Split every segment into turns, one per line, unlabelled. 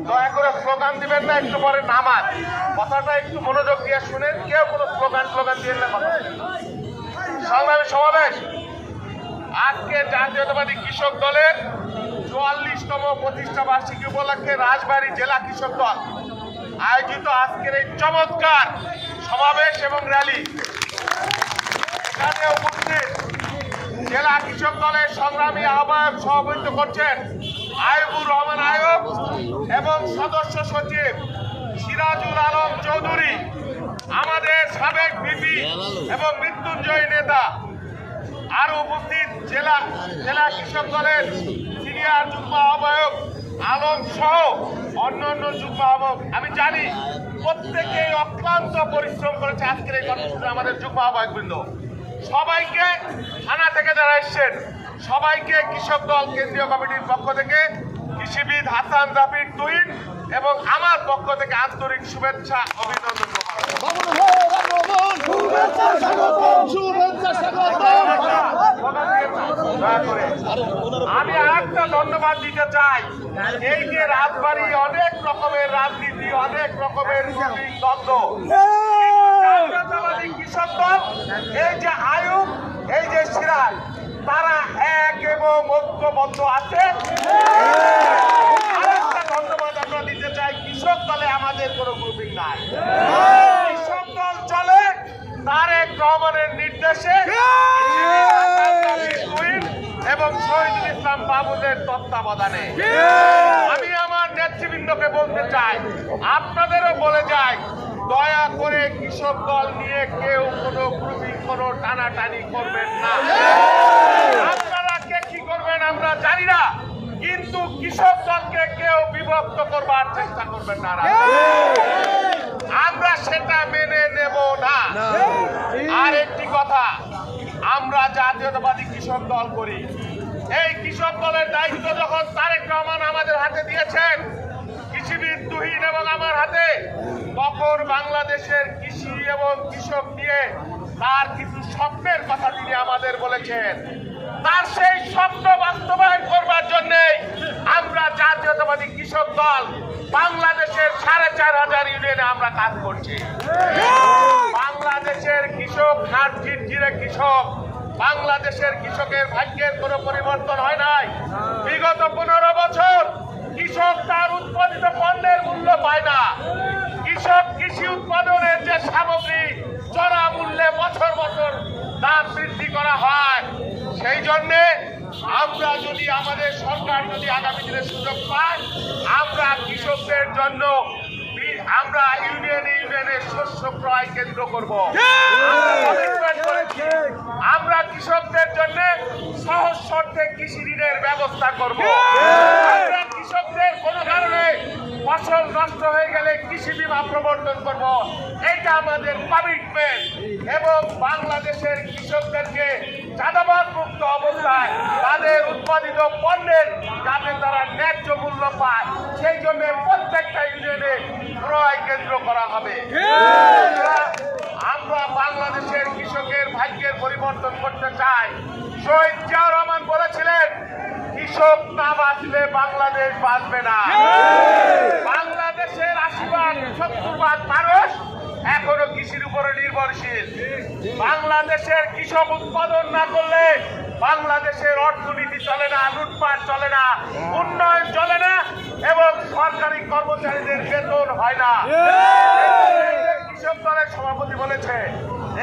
দয়া করে স্লোগান দিবেন না, একটু পরে নামাজ কথাটা একটু মনোযোগ দিয়ে শুনেন। কেউ কোনো স্লোগান দিয়ে না। সংগ্রামী সমাবেশ, আজকে জাতীয়তাবাদী কৃষক দলের ৪৪তম প্রতিষ্ঠা বার্ষিকী উপলক্ষে রাজবাড়ী জেলা কৃষক দল আয়োজিত আজকের এই চমৎকার সমাবেশ এবং র্যালি, এখানে উপস্থিত জেলা কৃষক দলের সংগ্রামী আহ্বায়ক সভাপতিত্ব করছেন আইবুর রহমান আয়ব এবং সদস্য সচিব সিরাজুল আলম চৌধুরী, আমাদের সাবেক ভিপি এবং মৃত্যুঞ্জয় নেতা। আরো উপস্থিত জেলা কৃষক দলের সিনিয়র যুগ্ম আহ্বায়ক আলম সহ অন্যান্য যুগ্ম আহ্বায়ক। আমি জানি প্রত্যেকেই অক্লান্ত পরিশ্রম করেছে আজকের এই কর্মসূচি। আমাদের যুগ্ম আহ্বায়ক বৃন্দ সবাইকে, থানা থেকে যারা এসছেন সবাইকে কৃষক দল কেন্দ্রীয় কমিটির পক্ষ থেকে, কৃষিবিদ হাসান জাফির তুহিন এবং আমার পক্ষ থেকে আন্তরিক শুভেচ্ছা অভিনন্দন। আমি আরেকটা ধন্যবাদ দিতে চাই। এই যে রাজবাড়ী অনেক রকমের রাজনীতি, অনেক রকমের দ্বন্দ্ব, কৃষক দল, এই যে আয়ুব, এই যে সিরাজ, তারা এক এবং ঐক্যবদ্ধ আছে। আরেকটা ধন্যবাদ আমরা দিতে চাই, কৃষক দলে আমাদের কোনো গ্রুপিং নাই। কৃষক দল চলে তারেক রহমানের নির্দেশে এবং শহীদুল ইসলাম বাবুদের তত্ত্বাবধানে। আমি আমার নেতৃবৃন্দকে বলতে চাই, আপনাদেরও বলে যাই, দয়া করে কৃষক দল নিয়ে কেউ কোনো গ্রুপিং, কোনো টানাটানি করবেন না। আপনারা কে কি করবেন আমরা জানি না, কিন্তু কৃষক দলকে কেউ বিভক্ত করবার চেষ্টা করবেন না, আমরা সেটা মেনে নেব না। আর একটি কথা, আমরা জাতীয়তাবাদী কৃষক দল করি। এই কৃষক দলের দায়িত্ব যখন তারেক রহমান আমাদের হাতে দিয়েছেন, কৃষিবিদ তুহিন এবং আমার হাতে, তখন বাংলাদেশের কৃষি এবং কৃষক নিয়ে তার কিছু স্বপ্নের কথা তিনি আমাদের বলেছেন। তার সেই স্বপ্ন বাস্তবায়ন করবার জন্য আমরা জাতীয়তাবাদী কৃষক দল বাংলাদেশের ৪,৫০০ ইউনিয়নে আমরা কাজ করছি। বাংলাদেশের কৃষক ঝিরঝিরে কৃষক, বাংলাদেশের কৃষকের ভাগ্যের কোনো পরিবর্তন হয় নাই। বিগত ১৫ বছর কৃষক তার উৎপাদিত পণ্যের মূল্য পায় না। কৃষক কৃষি উৎপাদনের যে সামগ্রী চড়া মূল্যে বছর বছর দাম বৃদ্ধি করা হয়। সেই জন্যে আমরা যদি, আমাদের সরকার যদি আগামী দিনে সুযোগ পায়, আমরা কৃষকদের জন্য আমরা ইউনিয়নে শস্য ক্রয় কেন্দ্র করব। আমরা কৃষকদের জন্য সহজ শর্তে কৃষি ঋণের ব্যবস্থা করব। আমরা কৃষকদের কোনো কারণে ফসল নষ্ট হয়ে গেলে কৃষি বীমা প্রবর্তন করব। এটা আমাদের কমিটমেন্ট। এবং বাংলাদেশের কৃষকদেরকে চাঁদাবাদ মুক্ত অবস্থায় তাদের উৎপাদিত পণ্যের যাতে তারা ন্যায্য মূল্য পায়, সেই জন্য প্রত্যেকটা ইউনিয়নে ক্রয় কেন্দ্র করা হবে। আমরা বাংলাদেশের কৃষকের ভাগ্যের পরিবর্তন করতে চাই। শহীদ জিয়াউর রহমান বলেছিলেন, কৃষক না বাঁচলে বাংলাদেশ বাঁচবে না। বাংলাদেশের ৮০-৭০% মানুষ এখনো কৃষির উপরে নির্ভরশীল। বাংলাদেশের কৃষক উৎপাদন না করলে বাংলাদেশের অর্থনীতি চলে না, লুটপাট চলে না, উন্নয়ন চলে না এবং সরকারি কর্মচারীদের বেতন হয় না। কৃষক দলের সভাপতি বলেছে,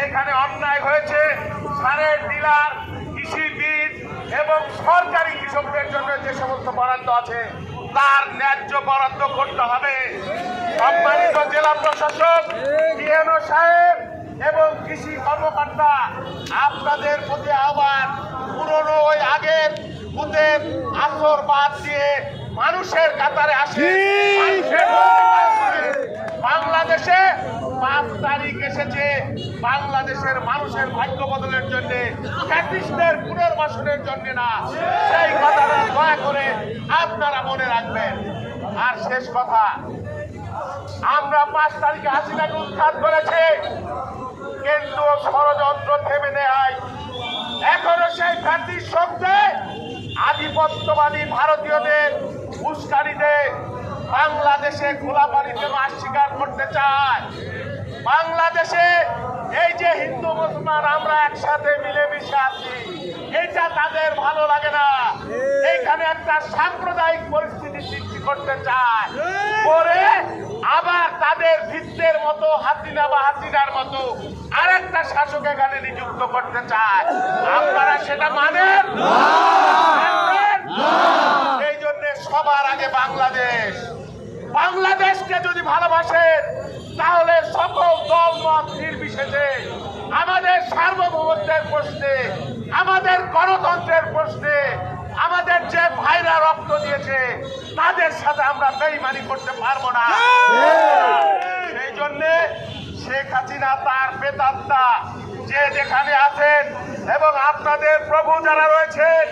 এখানে অন্যায় হয়েছে। সারের ডিলার, কৃষি বীজ এবং সরকারি কৃষকদের জন্য যে সমস্ত বরাদ্দ আছে তার ন্যায্য বরাদ্দ করতে হবে। সম্মানিত জেলা প্রশাসক, ডিএনও সাহেব এবং কৃষি কর্মকর্তা, আপনাদের প্রতি আহ্বান, পুরনো ওই আগের বুথের আসর বাদ দিয়ে মানুষের কাতারে আসে। বাংলাদেশে ৫ তারিখ এসেছে বাংলাদেশের মানুষের ভাগ্য বদলের জন্য, ফ্যাসিস্টদের পুনর্বাসনের জন্য না। সেই কথাটা দয়া করে আপনারা মনে রাখবেন। আর শেষ কথা, আমরা ৫ তারিখে হাসিনাকে উৎখাত করেছি, কিন্তু ষড়যন্ত্র থেমে নেয় এখনো সেই ব্যাটির শক্তি আধিপত্যবাদী ভারতীয়দের উস্কানিতে বাংলাদেশে গোলাবাড়িতে মাছ শিকার করতে চায়। বাংলাদেশে এই যে হিন্দু মুসলমান আমরা একসাথে মিলেমিশে আছি, এটা তাদের ভালো লাগে না। এইখানে একটা সাম্প্রদায়িক পরিস্থিতি সৃষ্টি করতে চায়, করে আবার তাদের ভিত্তের মতো হাসিনা বা হাসিনার মতো আরেকটা শাসক এখানে নিযুক্ত করতে চায়। আপনারা সেটা মানেন? সেই জন্য সবার আগে বাংলাদেশকে যদি ভালোবাসেন তাহলে সকল দল মত নির্বিশেষে আমাদের সার্বভৌমত্বের প্রশ্নে, আমাদের গণতন্ত্রের প্রশ্নে, আমাদের যে ভাইরা রক্ত দিয়েছে তাদের সাথে আমরা বেইমানি করতে পারবো না। সেই জন্য শেখ হাসিনা তার প্রেতাত্মা যে যেখানে আছেন এবং আপনাদের প্রভু যারা রয়েছেন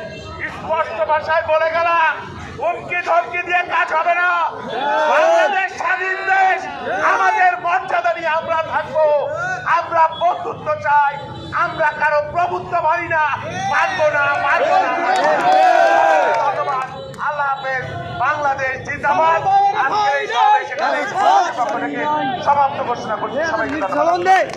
স্পষ্ট ভাষায় বলে গেলাম, হুমকি ধমকি দিয়ে কাজ হবে না। বাংলাদেশ স্বাধীন দেশ, আমাদের মর্যাদা নিয়ে আমরা থাকবো। আমরা বন্ধুত্ব চাই, আমরা কারো প্রভুত্ব মানি না, মানবো না। ধন্যবাদ। আল্লাহ হাফেজ। বাংলাদেশ জিন্দাবাদ। আজকে এই সমাবেশ এখানে সমাপ্ত ঘোষণা করছি। সবাইকে ধন্যবাদ।